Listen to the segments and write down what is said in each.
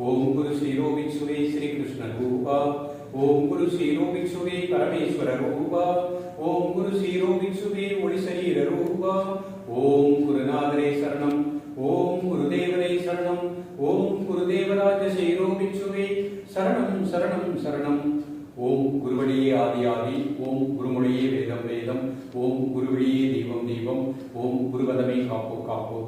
ओम गुरु श्रीरो भिक्षुवे श्री कृष्ण रूपा। ओम गुरु श्रीरो भिक्षुवे परमेश्वर रूपा। ओम गुरु श्रीरो भिक्षुवे ओळि शरीर रूपा। ओम गुरुनाथरे शरणम। ओम गुरुदेवरे शरणम। ओम गुरुदेवराज श्रीरो भिक्षुवे शरणम शरणम शरणम। ओम गुरुवழியே ஆதி ஆதி। ஓம் குருமொழியே வேதம் வேதம்। ஓம் குருவழியே தெய்வம் தெய்வம்। ஓம் குருவதமே காப்போ காப்போ।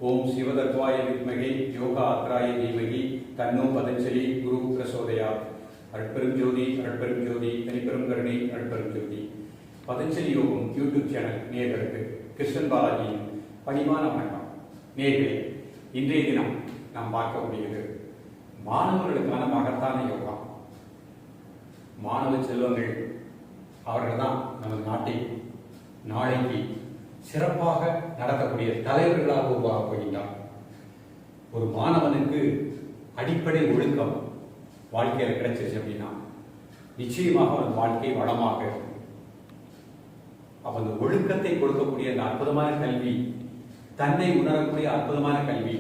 ஓம் சிவதத்வாய வித்மகே யோகாத்ராய தீமகி தன்னோ பதஞ்சலி குரு பிரசோதயாத்। அருட்பெரும் ஜோதி அருட்பெரும் ஜோதி தனிப்பெரும் கருணை அருட்பெரும் ஜோதி। பதஞ்சலி யோகம் யூடியூப் சேனல் நேயர்களுக்கு கிருஷ்ணன் பாலாஜியின் பணிவான வணக்கம்। நேயர்களே, இன்றைய தினம் நாம் பார்க்கக்கூடியது மாணவர்களுக்கான மகத்தான யோகா। மாணவ செல்வங்கள் அவர்கள் தான் நமது நாட்டை நாளைக்கு சிறப்பாக நடத்தக்கூடிய தலைவர்களாக உருவாக போகின்றார்। ஒரு மாணவனுக்கு அடிப்படை ஒழுக்கம் வாழ்க்கையில் கிடைச்சிருச்சு அப்படின்னா நிச்சயமாக அவன் வாழ்க்கை வளமாக இருக்கும்। அப்ப அந்த ஒழுக்கத்தை கொடுக்கக்கூடிய அந்த அற்புதமான கல்வி, தன்னை உணரக்கூடிய அற்புதமான கல்வி,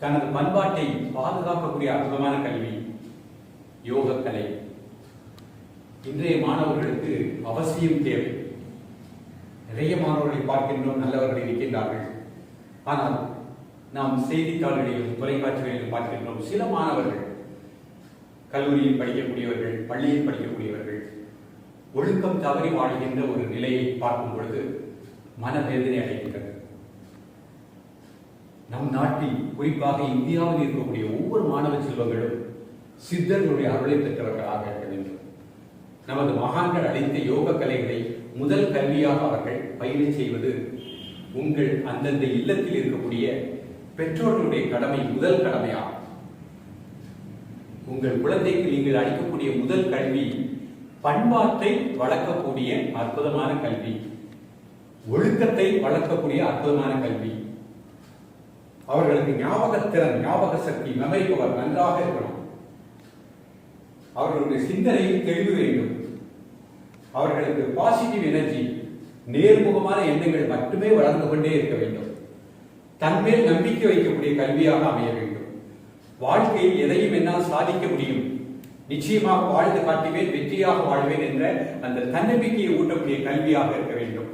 தனது பண்பாட்டை பாதுகாக்கக்கூடிய அற்புதமான கல்வி யோகக்கலை இன்றைய மாணவர்களுக்கு அவசியம் தேவை। நிறைய மாணவர்களை பார்க்கின்றோம், நல்லவர்கள் இருக்கின்றார்கள்। ஆனால் நாம் செய்தித்தாள்களிலும் தொலைக்காட்சிகளிலும் பார்க்கின்றோம், சில மாணவர்கள் கல்லூரியில் படிக்கக்கூடியவர்கள், பள்ளியில் படிக்கக்கூடியவர்கள் ஒழுக்கம் தவறி வாழ்கின்ற ஒரு நிலையை பார்க்கும் பொழுது மனவேதனை அடைகின்றது। நம் நாட்டில் குறிப்பாக இந்தியாவில் இருக்கக்கூடிய ஒவ்வொரு மாணவ செல்வங்களும் சித்தர்களுடைய அருளை பெற்றவர்களாக இருக்க வேண்டும்। நமது மகான்கள் அளித்த யோக கலைகளை முதல் கல்வியாக அவர்கள் பயிரை செய்வது உங்கள் அந்தந்த இல்லத்தில் இருக்கக்கூடிய பெற்றோர்களுடைய கடமை, முதல் கடமையாகும்। உங்கள் குழந்தைக்கு நீங்கள் அளிக்கக்கூடிய முதல் கல்வி பண்பாட்டை வளர்க்கக்கூடிய அற்புதமான கல்வி, ஒழுக்கத்தை வளர்க்கக்கூடிய அற்புதமான கல்வி। அவர்களுக்கு ஞாபகத்திறன், ஞாபக சக்தி, மெமரி பவர் நன்றாக இருக்கணும்। அவர்களுடைய சிந்தனையில் தெளிவு வேண்டும்। அவர்களுக்கு பாசிட்டிவ் எனர்ஜி, நேர்முகமான எண்ணங்கள் மட்டுமே வளர்ந்து கொண்டே இருக்க வேண்டும்। தன்மேல் நம்பிக்கை வைக்கக்கூடிய கல்வியாக அமைய வேண்டும்। வாழ்க்கையில் எதையும் என்னால் சாதிக்க முடியும், நிச்சயமாக வாழ்ந்து காட்டுவேன், வெற்றியாக வாழ்வேன் என்ற அந்த தன்னம்பிக்கையை ஊட்டக்கூடிய கல்வியாக இருக்க வேண்டும்।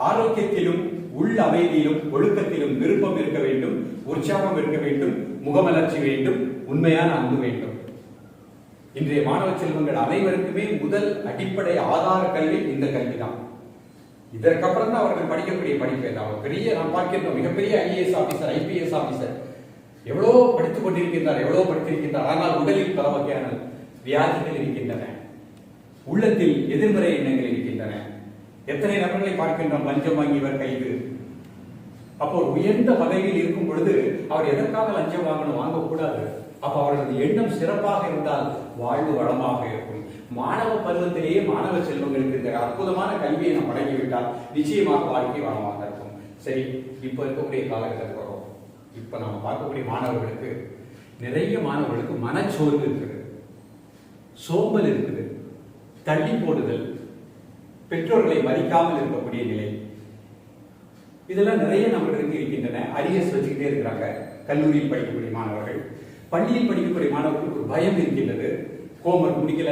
ஆரோக்கியத்திலும் உள் அமைதியிலும் ஒழுக்கத்திலும் விருப்பம் இருக்க வேண்டும், உற்சாகம் இருக்க வேண்டும், முகமலர்ச்சி வேண்டும், உண்மையான அன்பு வேண்டும்। இன்றைய மாணவ செல்வங்கள் அனைவருக்குமே முதல் அடிப்படை ஆதார கல்வி இந்த கல்விதான்। இதற்கப்புறம் தான் அவர்கள் படிக்கக்கூடிய படிப்பு ஏதாவது பெரிய, நாம் பார்க்கின்றோம் மிகப்பெரிய ஐஏஎஸ் ஆபீசர், ஐபிஎஸ் ஆபீசர் எவ்வளோ படித்துக் கொண்டிருக்கின்றார், எவ்வளவு படித்திருக்கின்றார்। ஆனால் உடலில் பல வகையான வியாதிகள் இருக்கின்றன, உள்ளத்தில் எதிர்மறை எண்ணங்கள் இருக்கின்றன। எத்தனை நபர்களை பார்க்கின்றோம், லஞ்சம் வாங்கியவர் கைது। அப்போ உயர்ந்த பதவியில் இருக்கும் பொழுது அவர் எதற்காக லஞ்சம் வாங்கணும், வாங்கக்கூடாது। அப்ப அவர்களது எண்ணம் சிறப்பாக இருந்தால் வாழ்வு வளமாக இருக்கும்। மாணவ பருவத்திலேயே மாணவ செல்வங்களுக்கு இந்த அற்புதமான கல்வியை நாம் வழங்கிவிட்டால் நிச்சயமாக வாழ்க்கை வளமாக இருக்கும்। சரி, இப்ப இருக்கக்கூடிய காலகட்டத்தில் வரும், இப்ப நம்ம பார்க்கக்கூடிய மாணவர்களுக்கு, நிறைய மாணவர்களுக்கு மனச்சோர்வு இருக்குது, சோம்பல் இருக்குது, தள்ளி போடுதல், பெற்றோர்களை மதிக்காமல் இருக்கக்கூடிய நிலை, இதெல்லாம் நிறைய நம்மளுக்கு இருக்கின்றன। அரியர்ஸ் வச்சுக்கிட்டே இருக்கிறாங்க கல்லூரியில் படிக்கக்கூடிய மாணவர்கள்। பள்ளியில் படிக்கக்கூடிய மாணவர்களுக்கு ஒரு பயம் இருக்கின்றது, ஹோம்வொர்க் முடிக்கல,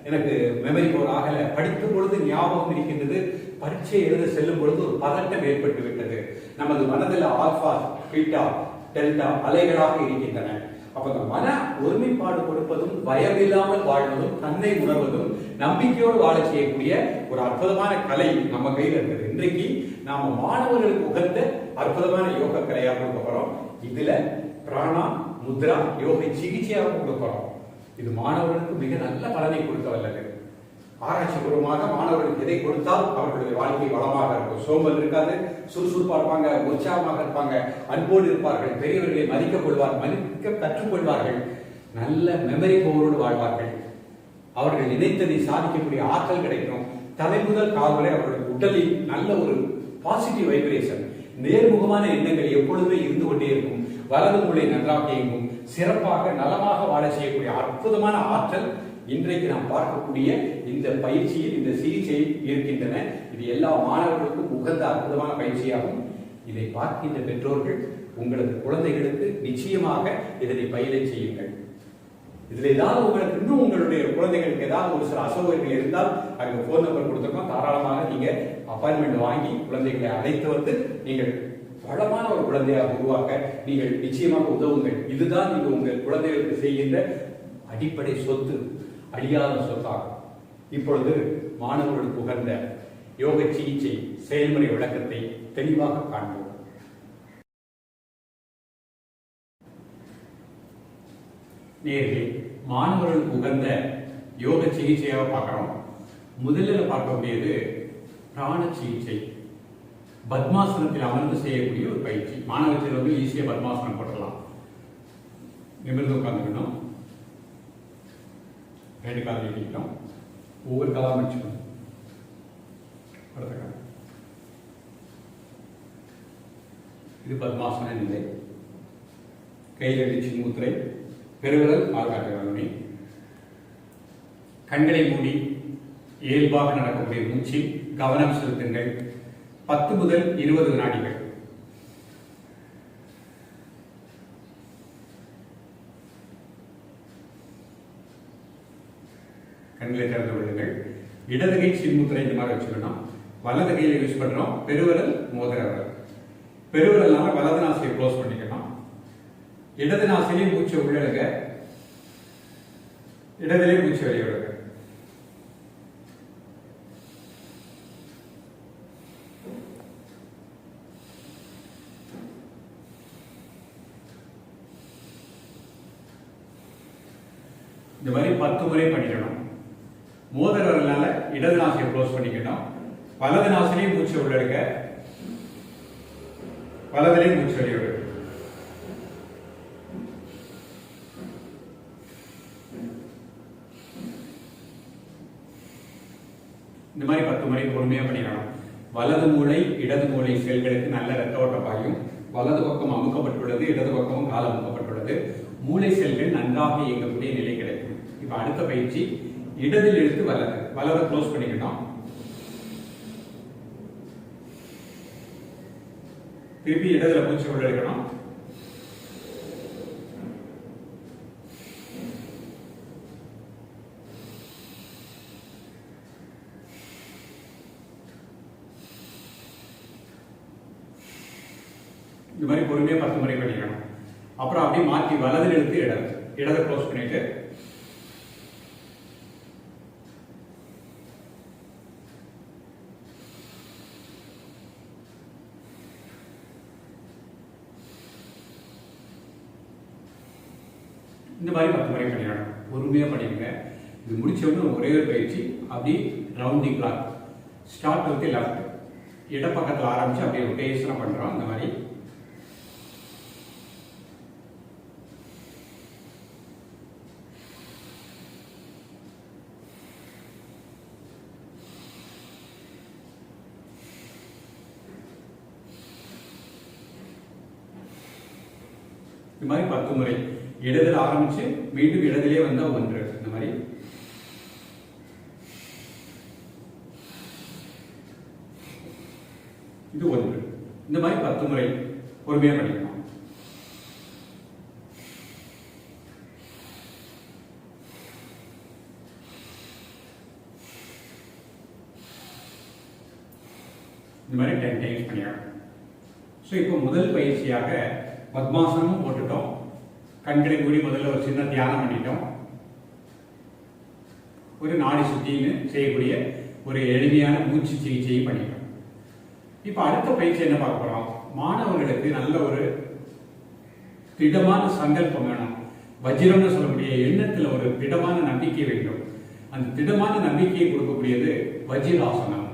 எனக்கு மெமரி பவர் ஆகல, படிக்கும் பொழுது ஞாபகம் இருக்கின்றது, பரீட்சை எழுத செல்லும் பொழுது ஒரு பதட்டம் ஏற்பட்டு விட்டது। நமது மனதில் ஆல்பா, பீட்டா, டெல்டா அலைகளாக இருக்கின்றன। அப்ப அந்த மன ஒருமைப்பாடு கொடுப்பதும், பயமில்லாமல் வாழ்வதும், தன்னை உணர்வதும், நம்பிக்கையோடு வாழ செய்யக்கூடிய ஒரு அற்புதமான கலை நம்ம கையில் இருக்குது। இன்றைக்கு நாம மாணவர்களுக்கு உகந்த அற்புதமான யோக கலையாக கொடுக்க போறோம்। இதுல பிராணா, முத்ரா, யோகை சிகிச்சையாக கொடுக்கிறோம்। இது மாணவர்களுக்கு மிக நல்ல பலனை கொடுக்க வல்லது। ஆராய்ச்சி பூர்வமாக மாணவர்களுக்கு எதை கொடுத்தால் அவர்களுடைய வாழ்க்கை வளமாக இருக்கும், சோம்பல் இருக்காது, சுறுசுறுப்பா இருப்பாங்க, உற்சாகமாக இருப்பாங்க, அன்போடு இருப்பார்கள், பெரியவர்களை மதிக்க கற்றுக்கொள்வார்கள், நல்ல மெமரி பவரோடு வாழ்வார்கள், அவர்கள் நினைத்ததை சாதிக்கக்கூடிய ஆற்றல் கிடைக்கும்। தலை முதல் கால் வரை அவர்களுடைய உடலில் நல்ல ஒரு பாசிட்டிவ் வைப்ரேஷன், நேர்முகமான எண்ணங்கள் எப்பொழுதுமே இருந்து கொண்டே இருக்கும்। வலது மூளை நன்றாக இயங்கும், சிறப்பாக நலமாக வாழ செய்யக்கூடிய அற்புதமான ஆற்றல் இன்றைக்கு நாம் பார்க்கக்கூடிய இந்த பயிற்சியில், இந்த சிகிச்சையில் இருக்கின்றன। இது எல்லா மாணவர்களுக்கும் உகந்த அற்புதமான பயிற்சியாகும்। இதை பார்க்கின்ற பெற்றோர்கள் உங்களது குழந்தைகளுக்கு நிச்சயமாக இதனை பயில செய்யுங்கள். இதுல ஏதாவது உங்களுக்கு இன்னும் உங்களுடைய குழந்தைகளுக்கு ஏதாவது ஒரு சில அசௌகரியங்கள் இருந்தால் அங்க போன் நம்பர் கொடுத்துருக்கோம். தாராளமாக நீங்க அப்பாயின்மெண்ட் வாங்கி குழந்தைகளை அழைத்து வந்து நீங்கள் வளமான ஒரு குழந்தையாக உருவாக்க நீங்கள் நிச்சயமாக உதவுங்கள். இதுதான் நீங்க உங்கள் குழந்தைகளுக்கு செய்கின்ற அடிப்படை சொத்து, அழியாத சொத்தாகும். இப்பொழுது மாணவர்களுக்கு உகந்த யோக சிகிச்சை செயல்முறை விளக்கத்தை தெளிவாக காண்போம். நேர்களே, மாணவர்களுக்கு உகந்த யோக சிகிச்சையாக பார்க்கிறோம். முதலில் பார்க்கக்கூடியது பிராண சிகிச்சை. பத்மாசனத்தில் அமர்ந்து செய்யக்கூடிய ஒரு பயிற்சி. மாணவ செல்வங்கள் ஈஸியாக பத்மாசனம் போடலாம். நிமிர்ந்து உட்காந்துக்கணும், ரெண்டு காலம் நீட்டிக்கணும், ஒவ்வொரு காலம் வச்சுக்கணும். இது பத்மாசன நிலை. கையில் அடிச்சு முத்திரை, பெருவிரல் ஆள்காட்டு நுனி, கண்களை மூடி இயல்பாக நடக்கக்கூடிய மூச்சில் கவனம் செலுத்துங்கள். 10 முதல் 20 வினாடிகள். கண்களை திறந்து விடுங்கள். இடது கை சின்முத்திரை இந்த மாதிரி வச்சுக்கணும். வலது கையில யூஸ் பண்றோம். பெருவிரல் மோதிர விரல். பெருவிரல்னால வலது நாசியை க்ளோஸ் பண்ணிக்கணும். இடது நாசிலே மூச்சை உள்ளெடுங்க, இடதிலே மூச்சு வெளியிடுங்க. இந்த மாதிரி 10 முறை பண்ணிக்கணும். மோதிர விரல்னால இடது நாசியை க்ளோஸ் பண்ணிக்கணும். வலது நாசிலே மூச்சு உள்ளெடுங்க, வலதிலே மூச்சு வெளியிடுங்க. இந்த மாதிரி 10 முறை பொறுமையா பண்ணிக்கணும். வலது மூளை இடது மூளை செல்களுக்கு நல்ல ரத்த ஓட்டம் பாயும். வலது பக்கம் அமுக்கப்பட்டுள்ளது, இடது பக்கமும் கால் அமுக்கப்பட்டுள்ளது. மூளை செல்கள் நன்றாக இயங்கக்கூடிய நிலை கிடைக்கும். இப்ப அடுத்த பயிற்சி இடதில் இழுத்து வலதை க்ளோஸ் பண்ணிக்கணும். திருப்பி இடதுல மூச்சு உள்ள எடுக்கணும். இந்த மாதிரி பொறுமையா 10 முறை பண்ணிக்கணும். அப்புறம் அப்படியே மாற்றி வலதில் எடுத்து இடதை க்ளோஸ் பண்ணிட்டு இந்த மாதிரி 10 முறை பண்ணிடணும். பொறுமையா பண்ணிடுங்க. இது முடிச்ச உடனே ஒரே ஒரு பயிற்சி அப்படி rounding clock. Start with left, இடப்பக்கத்தில் ஆரம்பிச்சு அப்படியே ரொட்டேஷனா பண்றோம். இந்த மாதிரி இந்த மாதிரி 10 முறை. இடதில் ஆரம்பிச்சு மீண்டும் இடதிலே வந்தா 1. இந்த மாதிரி இது 1. இந்த மாதிரி 10 முறை பொறுமையா பண்ணிக்கணும். இந்த மாதிரி 10 டைம்ஸ் பண்ணிடணும். ஸோ இப்போ முதல் பயிற்சியாக பத்மாசனமும் போட்டுட்டோம். கண்களை மூடி முதல்ல ஒரு சின்ன தியானம் பண்ணிட்டோம். ஒரு நாடி சுத்தின்னு செய்யக்கூடிய ஒரு எளிமையான மூச்சு சிகிச்சையும் பண்ணிட்டோம். இப்ப அடுத்த பயிற்சி என்ன பார்க்க போறோம்? மாணவர்களுக்கு நல்ல ஒரு திடமான சங்கல்பம் வேணும். வஜ்ரம்னு சொல்லக்கூடிய எண்ணத்துல ஒரு திடமான நம்பிக்கை வேண்டும். அந்த திடமான நம்பிக்கையை கொடுக்கக்கூடியது வஜ்ராசனம்.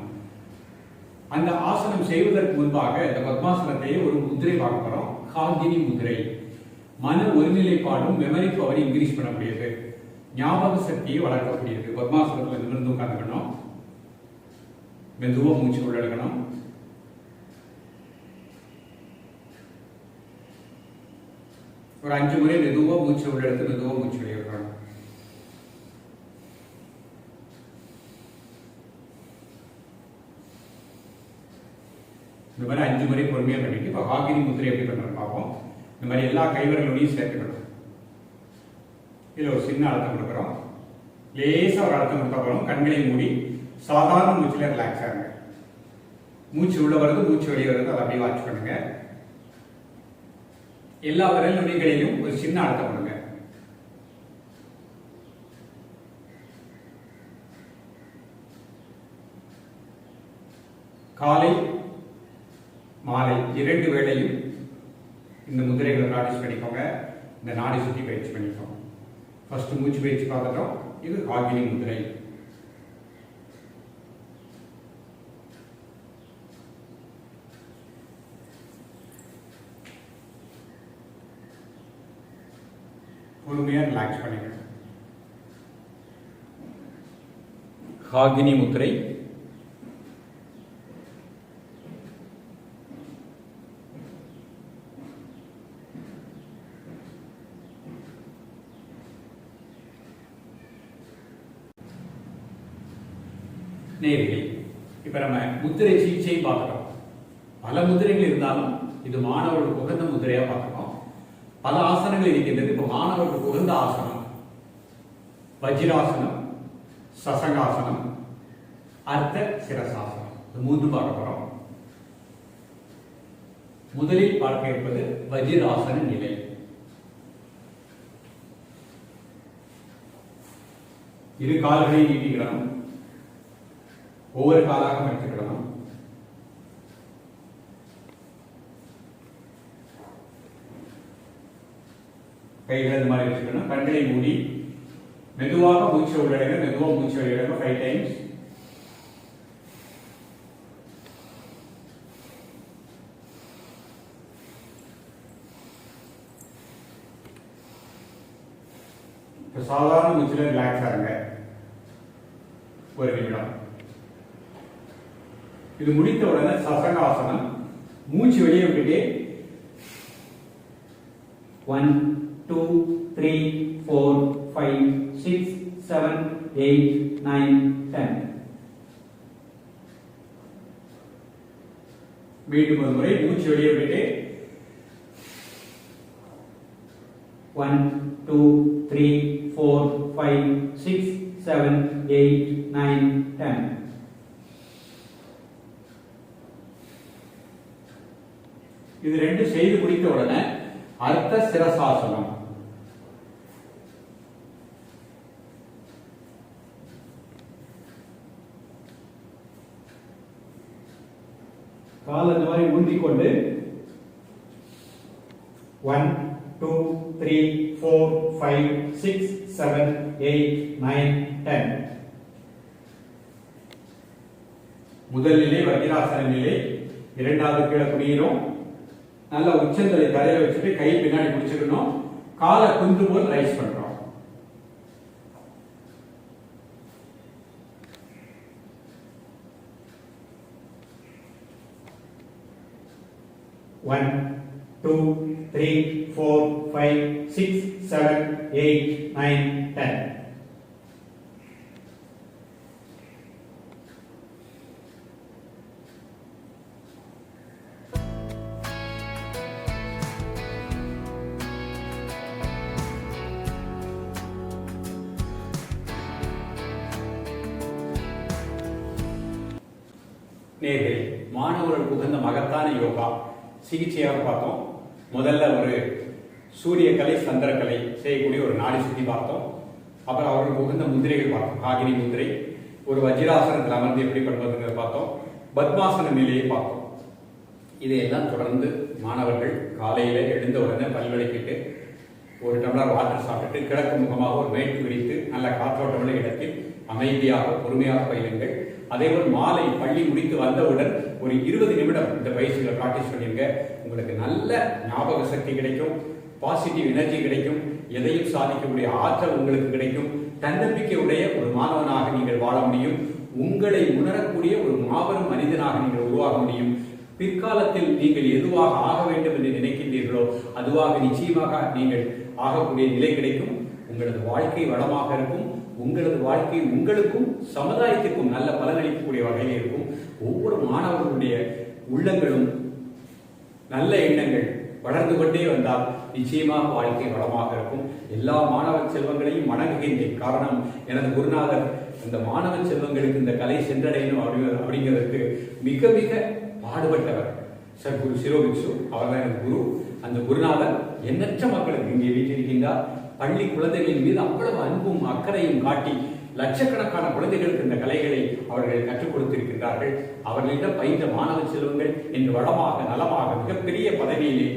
அந்த ஆசனம் செய்வதற்கு முன்பாக இந்த பத்மாசனத்தையே ஒரு முத்திரை பார்க்க போறோம். காந்தினி முத்திரை. மன ஒருநிலைப்பாடும் மெமரி பவர் இன்க்ரீஸ் பண்ணக்கூடியது, ஞாபக சக்தியை வளர்க்கக்கூடியது. பத்மாசனத்தில் நிமிர்ந்து உட்காந்துக்கணும். மெதுவா மூச்சு உள்ளெடுக்கணும். ஒரு 5 முறை மெதுவா மூச்சு உள்ளெடுத்து மெதுவா மூச்சு வெளியிடணும். இந்த மாதிரி 5 முறை பொறுமையாக பண்ணிட்டு இப்போ ஹாகினி முத்திரை எப்படி பண்ணுறோம் பார்ப்போம். இந்த மாதிரி எல்லா கைவிரல்களையும் சேர்த்துக்கணும். இதில் ஒரு சின்ன அழுத்தம் கொடுக்குறோம். லேசாக ஒரு அழுத்தம் கொடுத்தா போகிறோம். கண்களை மூடி சாதாரண மூச்சில் ரிலாக்ஸ் ஆகுங்க. மூச்சு உள்ள வருது, மூச்சு வெளியே வருது, அதை அப்படியே வாட்ச் பண்ணுங்க. எல்லா விரல் நுனிகளிலும் ஒரு சின்ன அழுத்தம் பண்ணுங்க. காலை மாலை 2 வேளையும் இந்த முதிரைகளை ப்ராக்டிஸ் பண்ணிக்கோங்க. இந்த நாடி சுற்றி பயிற்சி பண்ணிக்கோங்க. ஃபர்ஸ்ட் மூச்சு பயிற்சி பார்த்துட்டோம். இது ஹாகினி முதிரை. பொறுமையாக ரிலாக்ஸ் பண்ணிக்கணும். ஹாகினி முத்திரை. நேர்களே, இப்ப நம்ம முத்திரை சிகிச்சையை பார்க்கிறோம். பல முத்திரைகள் இருந்தாலும் இது மாணவர்களுக்கு உகந்த முத்திரையா பார்க்கிறோம். பல ஆசனங்கள் இருக்கின்றது. இப்போ மாணவர்களுக்கு உகந்த ஆசனம் வஜ்ராசனம், சசங்காசனம், அர்த்த சிரசாசனம். இது 3 பார்க்க போறோம். முதலில் பார்க்க இருப்பது வஜ்ராசன நிலை. இரு கால்களை நீட்டிக்கிடணும். ஒவ்வொரு காலாக மடித்துக்கிடணும். கைகளை இந்த மாதிரி வச்சுக்கணும். கண்களை மூடி மெதுவாக மூச்சு உள்ளடங்க. மெதுவாக மூச்சு வெளியிடுங்க 5 டைம்ஸ். சாதாரண மூச்சில் ரிலாக்ஸ் ஆகுங்க. 1 நிமிடம். இது முடித்த உடனே சசங்காசனம். மூச்சு வெளியே விட்டுட்டு 1 2 3 4 5 6 7 8 9 10. மீண்டும் ஒரு முறை மூச்சு வெளியே விட்டுட்டு 1 2 3 4 5 6 7 8 9 10. இது 2 செய்து முடித்த உடனே அர்த்த சிரசாசனம். கால் இந்த மாதிரி ஊன்றிக்கொண்டு 1 2 3 4 5 6 7 8 9 10. முதல் நிலை வஜ்ராசன நிலை. இரண்டாவது கீழே குனியணும். நல்ல உச்சந்தலை தரையில வச்சுட்டு கை பின்னாடி பிடிச்சுக்கணும். காலை குந்து போல் ரைஸ் பண்றோம். One, 2, 3, 4, 5, 6, 7, 8, 9, 10. நேர்களே, மாணவர்களுக்கு உகந்த மகத்தான யோகா சிகிச்சையாக பார்த்தோம். முதல்ல ஒரு சூரியக்கலை சந்திரக்கலை செய்யக்கூடிய ஒரு நாடி சுத்தி பார்த்தோம். அப்புறம் அவர்களுக்கு உகந்த முதிரைகள் பார்த்தோம். ஹாகினி முதிரை, ஒரு வஜ்ராசனத்தில் அமர்ந்து எப்படி பண்ணுவதுங்கிறத பார்த்தோம். பத்மாசன நிலையை பார்த்தோம். இதையெல்லாம் தொடர்ந்து மாணவர்கள் காலையில எழுந்த உடனே பல் விளக்கிட்டு 1 டம்ளர் வாட்டர் சாப்பிட்டு கிழக்கு முகமாக ஒரு மேட்டு விரித்து நல்ல காற்றோட்டமுள்ள இடத்தில் அமைதியாக பொறுமையாக பயிலுங்கள். அதேபோல் மாலை பள்ளி முடித்து வந்தவுடன் ஒரு 20 நிமிடம் இந்த பயிற்சிகளை பிராக்டிஸ் பண்ணிருங்க. உங்களுக்கு நல்ல ஞாபக சக்தி கிடைக்கும், பாசிட்டிவ் எனர்ஜி கிடைக்கும், எதையும் சாதிக்கக்கூடிய ஆற்றல் உங்களுக்கு கிடைக்கும். தன்னம்பிக்கை உடைய ஒரு மாணவனாக நீங்கள் வாழ முடியும். உங்களை உணரக்கூடிய ஒரு மாபெரும் மனிதனாக நீங்கள் உருவாக முடியும். பிற்காலத்தில் நீங்கள் எதுவாக ஆக வேண்டும் என்று நினைக்கின்றீர்களோ அதுவாக நிச்சயமாக நீங்கள் ஆகக்கூடிய நிலை கிடைக்கும். உங்களது வாழ்க்கை வளமாக இருக்கும். உங்களது வாழ்க்கை உங்களுக்கும் சமுதாயத்திற்கும் நல்ல பலனளிக்கக்கூடிய வகையில் இருக்கும். ஒவ்வொரு மாணவர்களுடைய உள்ளங்களும் நல்ல எண்ணங்கள் வளர்ந்து கொண்டே வந்தால் நிச்சயமாக வாழ்க்கை வளமாக இருக்கும். எல்லா மாணவ செல்வங்களையும் வணங்குகின்றேன். காரணம், எனது குருநாதர் இந்த மாணவ செல்வங்களுக்கு இந்த கலை சென்றடையணும் அப்படிங்கிறதுக்கு மிக மிக பாடுபட்டவர். சத்குரு சிரோபிக்ஷு அவர்தான் எனது குரு. அந்த குருநாதர் எண்ணற்ற மக்களுக்கு இங்கே வீட்டிருக்கின்றார். பள்ளி குழந்தைகளின் மீது அவ்வளவு அன்பும் அக்கறையும் காட்டி லட்சக்கணக்கான குழந்தைகளுக்கு இந்த கலைகளை அவர்கள் கற்றுக் கொடுத்திருக்கின்றார்கள். அவர்களிடம் பயின்ற மாணவ செல்வங்கள் இன்று வளமாக நலமாக மிகப்பெரிய பதவியிலே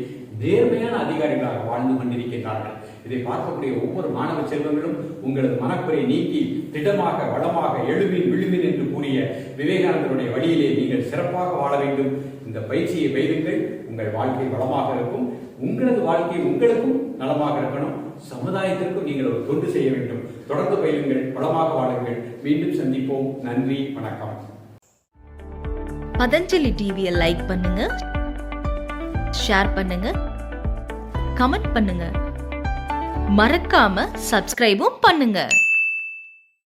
நேர்மையான அதிகாரிகளாக வாழ்ந்து கொண்டிருக்கின்றார்கள். இதை பார்க்கக்கூடிய ஒவ்வொரு மாணவ செல்வங்களும் உங்களது மனக்குறை நீக்கி திடமாக வளமாக எழுமின் விழுமின் என்று கூறிய விவேகானந்தருடைய வழியிலே நீங்கள் சிறப்பாக வாழ வேண்டும். இந்த பயிற்சியை பயிலுங்கள். உங்கள் வாழ்க்கை வளமாக இருக்கும். உங்களது வாழ்க்கை உங்களுக்கும் நலமாக இருக்கணும். சமுதாயத்திற்கும் நீங்கள் ஒரு தொண்டு செய்ய வேண்டும். தொடர்ந்து பயிலுங்கள், வளமாக வாழுங்கள். மீண்டும் சந்திப்போம். நன்றி, வணக்கம். பதஞ்சலி டிவியை லைக் பண்ணுங்க, ஷேர் பண்ணுங்க, கமெண்ட் பண்ணுங்க, மறக்காம சப்ஸ்கிரைபும் பண்ணுங்க.